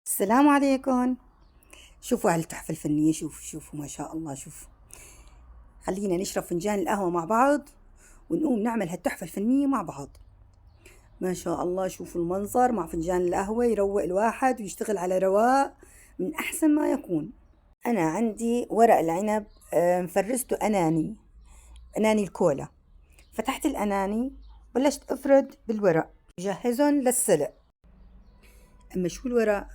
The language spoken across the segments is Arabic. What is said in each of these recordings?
السلام عليكم. شوفوا هالتحفة الفنية، شوفوا ما شاء الله. شوفوا، خلينا نشرب فنجان القهوة مع بعض ونقوم نعمل هالتحفة الفنية مع بعض. ما شاء الله، شوفوا المنظر مع فنجان القهوة يروق الواحد ويشتغل على رواق من أحسن ما يكون. أنا عندي ورق العنب، مفرزته أناني الكولا. فتحت الأناني، بلشت أفرد بالورق جهزهم للسلق. أما شو الورق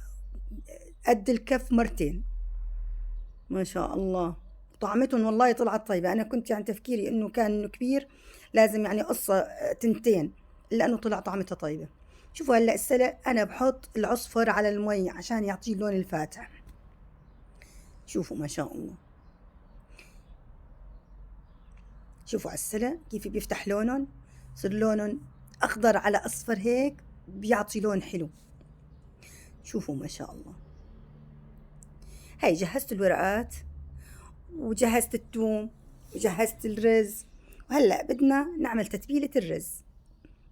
قد الكف مرتين. ما شاء الله، طعمتهم والله طلعت طيبة. أنا كنت يعني تفكيري إنه كان كبير، لازم يعني قصة تنتين، لأنه طلع طعمتها طيبة. شوفوا هلأ السلق، أنا بحط العصفر على المي عشان يعطيه اللون الفاتح. شوفوا ما شاء الله، شوفوا على السلق كيف بيفتح لونهم، صار لونهم أخضر على أصفر هيك، بيعطي لون حلو. شوفوا ما شاء الله. هاي جهزت الورقات وجهزت الثوم وجهزت الرز، وهلأ بدنا نعمل تتبيلة الرز.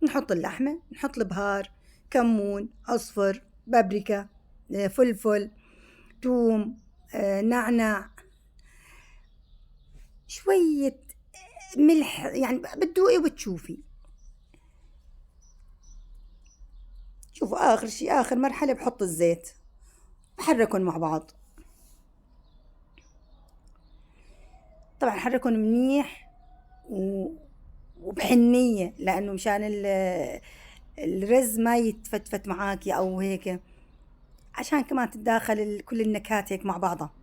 نحط اللحمة، نحط البهار، كمون، أصفر، بابريكا، فلفل، ثوم، نعناع، شوية ملح، يعني بتذوقي وبتشوفي. شوفوا آخر شي، آخر مرحلة بحط الزيت، بحركن مع بعض. طبعا حركن منيح وبحنية، لأنه مشان الرز ما يتفتفت معاكي أو هيك، عشان كمان تتداخل كل النكهات هيك مع بعضها.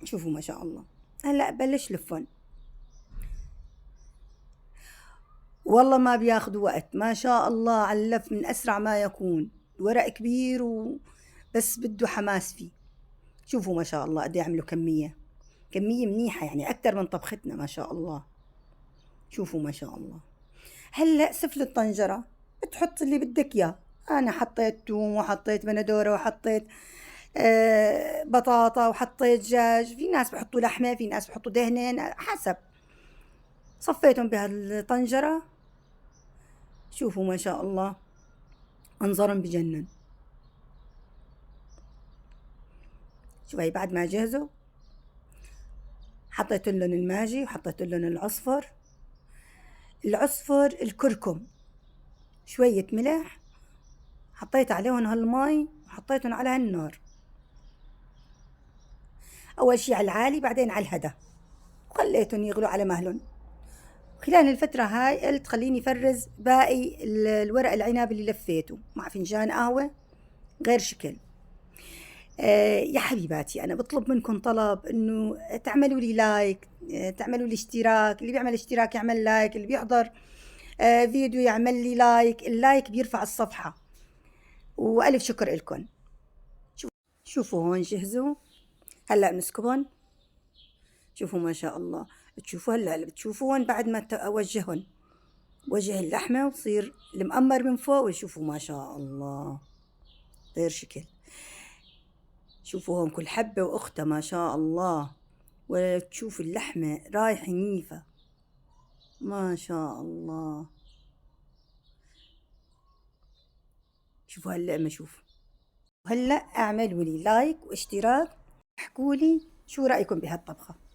شوفوا ما شاء الله. هلا بلش لفن، والله ما بياخدوا وقت. ما شاء الله على اللف من أسرع ما يكون. ورق كبير بس بده حماس فيه. شوفوا ما شاء الله قد يعملوا كمية منيحة، يعني أكتر من طبختنا ما شاء الله. شوفوا ما شاء الله. هلأ سفل الطنجرة بتحط اللي بدك إياه. أنا حطيت توم وحطيت بندورة وحطيت بطاطا وحطيت دجاج. في ناس بحطوا لحمة، في ناس بحطوا دهنين، حسب. صفيتهم بهالطنجرة. شوفوا ما شاء الله، منظرهم بجنن. شوف هي بعد ما جهزوا، حطيت لهم الماجي وحطيت لهم العصفر الكركم، شوية ملح، حطيت عليهم هالمي وحطيتهم على هالنار. أول شي على العالي، بعدين على الهدى، وخليتهم يغلوا على مهلهم. خلال الفترة هاي قلت خليني فرز باقي الورق العنب اللي لفيته مع فنجان قهوة غير شكل. يا حبيباتي، أنا بطلب منكم طلب إنه تعملوا لي لايك، تعملوا لي اشتراك. اللي بيعمل اشتراك يعمل لايك، اللي بيحضر فيديو يعمل لي لايك. اللايك بيرفع الصفحة، وألف شكر إلكم. شوفوا هون جهزوا، هلأ بنسكبهم. شوفوا ما شاء الله. تشوفوا هلأ بتشوفوهن بعد ما أوجههن، وجه اللحمة وتصير المقمر من فوق. وشوفوا ما شاء الله غير شكل. شوفوهم كل حبة وأختها ما شاء الله، ولا تشوف اللحمة رايحة نيفة ما شاء الله. شوفوا هلأ ما شوفوا. هلأ اعملوا لي لايك واشتراك، احكوا لي شو رأيكم بهالطبخة.